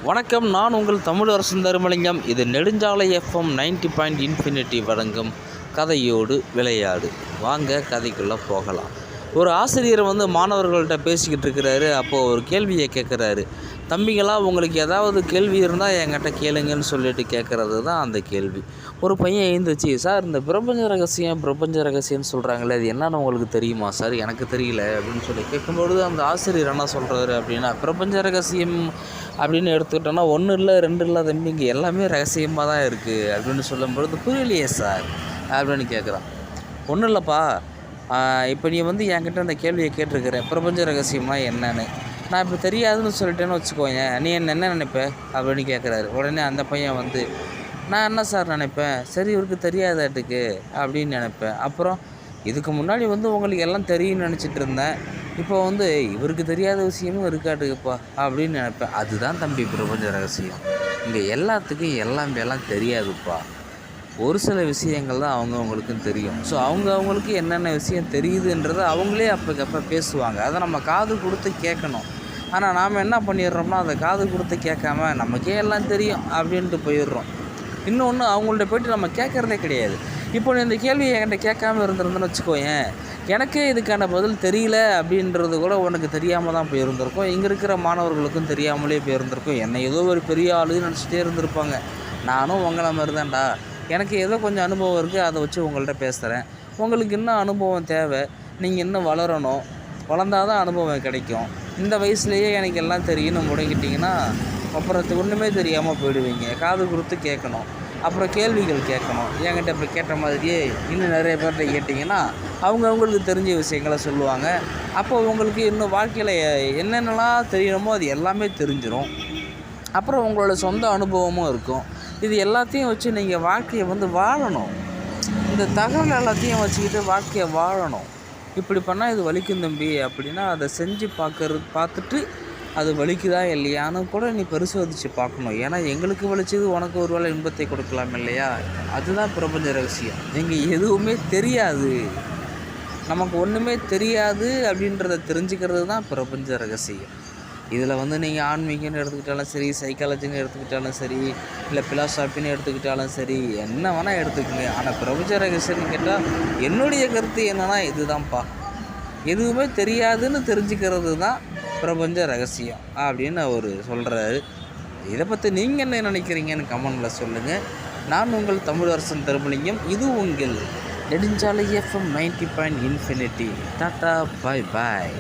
வணக்கம், நான் உங்கள் தமிழரசன் தருமலிங்கம். இது நெடுஞ்சாலை எஃப்எம் 90.infinity வழங்கும் கதையோடு விளையாடு. வாங்க கதைக்குள்ளே போகலாம். ஒரு ஆசிரியர் மாணவர்கள்ட்ட பேசிக்கிட்டு இருக்கிறாரு. அப்போது ஒரு கேள்வியை கேட்குறாரு. தம்பிங்களா, உங்களுக்கு ஏதாவது கேள்வி இருந்தால் என்கிட்ட கேளுங்கன்னு சொல்லிட்டு கேட்குறது தான் அந்த கேள்வி. ஒரு பையன் எழுந்துச்சு, சார் இந்த பிரபஞ்ச ரகசியம்னு சொல்கிறாங்களே, அது என்னன்னு உங்களுக்கு தெரியுமா சார்? எனக்கு தெரியல அப்படின்னு சொல்லி கேட்கும்பொழுது அந்த ஆசிரியர் என்ன சொல்கிறாரு அப்படின்னா, பிரபஞ்ச ரகசியம் அப்படின்னு எடுத்துக்கிட்டோன்னா ஒன்றும் இல்லை, ரெண்டு இல்லை தம்பி, இங்கே எல்லாமே ரகசியமாக தான் இருக்குது அப்படின்னு சொல்லும்பொழுது, புரியலையே சார் அப்படின்னு கேட்குறான். ஒன்றும் இல்லைப்பா, இப்போ நீ என்கிட்ட அந்த கேள்வியை கேட்டிருக்கிற, பிரபஞ்ச ரகசியம்னா என்னன்னு. நான் இப்போ தெரியாதுன்னு சொல்லிட்டேன்னு வச்சுக்கோங்க, நீ என்ன நினைப்ப அப்படின்னு கேட்குறாரு. உடனே அந்த பையன் நான் என்ன சார் நினைப்பேன், சரி இவருக்கு தெரியாதாட்டுக்கு அப்படின்னு நினைப்பேன். அப்புறம் இதுக்கு முன்னாடி உங்களுக்கு எல்லாம் தெரியும்னு நினச்சிட்டு இருந்தேன், இப்போ இவருக்கு தெரியாத விஷயமும் இருக்காட்டுக்குப்பா அப்படின்னு நினைப்பேன். அதுதான் தம்பி பிரபஞ்ச ரகசியம். இங்கே எல்லாத்துக்கும் எல்லாம் தெரியாதுப்பா. ஒரு சில விஷயங்கள் தான் அவங்களுக்கும் தெரியும். ஸோ அவங்களுக்கு என்னென்ன விஷயம் தெரியுதுன்றதை அவங்களே அப்போக்கப்போ பேசுவாங்க. அதை நம்ம காது கொடுத்து கேட்கணும். ஆனால் நாம் என்ன பண்ணிடுறோம்னா, அதை காது கொடுத்து கேட்காம நமக்கே எல்லாம் தெரியும் அப்படின்ட்டு போயிடுறோம். இன்னொன்று, அவங்கள்ட்ட போய்ட்டு நம்ம கேட்குறதே கிடையாது. இப்போ நீ இந்த கேள்வியை என்கிட்ட கேட்காம இருந்திருந்தேன்னு வச்சுக்கோயேன், எனக்கே இதுக்கான பதில் தெரியல அப்படின்றது கூட உனக்கு தெரியாமல் தான் போயிருந்திருக்கும். இங்கே இருக்கிற மாணவர்களுக்கும் தெரியாமலே போயிருந்திருக்கும். என்னை ஏதோ ஒரு பெரிய ஆளுன்னு நினச்சிட்டே இருந்திருப்பாங்க. நானும் உங்களை மாதிரி தான்டா, எனக்கு ஏதோ கொஞ்சம் அனுபவம் இருக்குது, அதை வச்சு உங்கள்கிட்ட பேசுகிறேன். உங்களுக்கு இன்னும் அனுபவம் தேவை, நீங்கள் இன்னும் வளரணும், வளர்ந்தால் தான் அனுபவம் கிடைக்கும். இந்த வயசுலேயே எனக்கு எல்லாம் தெரியும்னு முடங்கிட்டிங்கன்னா அப்புறம் ஒன்றுமே தெரியாமல் போயிடுவீங்க. காது கொடுத்து கேட்கணும், அப்புறம் கேள்விகள் கேட்கணும். என்கிட்ட இப்போ கேட்ட மாதிரியே இன்னும் நிறைய பேர்கிட்ட கேட்டிங்கன்னா அவங்களுக்கு தெரிஞ்ச விஷயங்களை சொல்லுவாங்க. அப்போ உங்களுக்கு இன்னும் வாழ்க்கையில் என்னென்னலாம் தெரியணுமோ அது எல்லாமே தெரிஞ்சிடும். அப்புறம் உங்களோட சொந்த அனுபவமும் இருக்கும். இது எல்லாத்தையும் வச்சு நீங்கள் வாழ்க்கையை வாழணும். இந்த தகவல் எல்லாத்தையும் வச்சுக்கிட்டு வாழ்க்கையை வாழணும். இப்படி பண்ணால் இது வலிக்கும் தம்பி அப்படின்னா அதை செஞ்சு பார்த்துட்டு அது வலிக்குதா இல்லையான்னு கூட நீ பரிசோதித்து பார்க்கணும். ஏன்னா எங்களுக்கு வலிச்சது உனக்கு ஒரு வேளை இன்பத்தை கொடுக்கலாம் இல்லையா? அதுதான் பிரபஞ்ச ரகசியம். நீங்கள் எதுவுமே தெரியாது, நமக்கு ஒன்றுமே தெரியாது அப்படின்றத தெரிஞ்சுக்கிறது தான் பிரபஞ்ச ரகசியம். இதில் நீங்கள் ஆன்மீகம்னு எடுத்துக்கிட்டாலும் சரி, சைக்காலஜின்னு எடுத்துக்கிட்டாலும் சரி, இல்லை பிலாசாபின்னு எடுத்துக்கிட்டாலும் சரி, என்ன வேணால் எடுத்துக்கோங்க. ஆனால் பிரபஞ்ச ரகசியம்னு கேட்டால் என்னுடைய கருத்து என்னென்னா இதுதான்ப்பா, எதுவுமே தெரியாதுன்னு தெரிஞ்சுக்கிறது தான் பிரபஞ்ச ரகசியம் அப்படின்னு அவர் சொல்கிறாரு. இதை பற்றி நீங்கள் என்ன நினைக்கிறீங்கன்னு கமெண்டில் சொல்லுங்கள். நான் உங்கள் தமிழரசன் தருமலிங்கம். இது உங்கள் நெடுஞ்சாலை எஃப்எம் 90.infinity. டாட்டா, பாய் பாய்.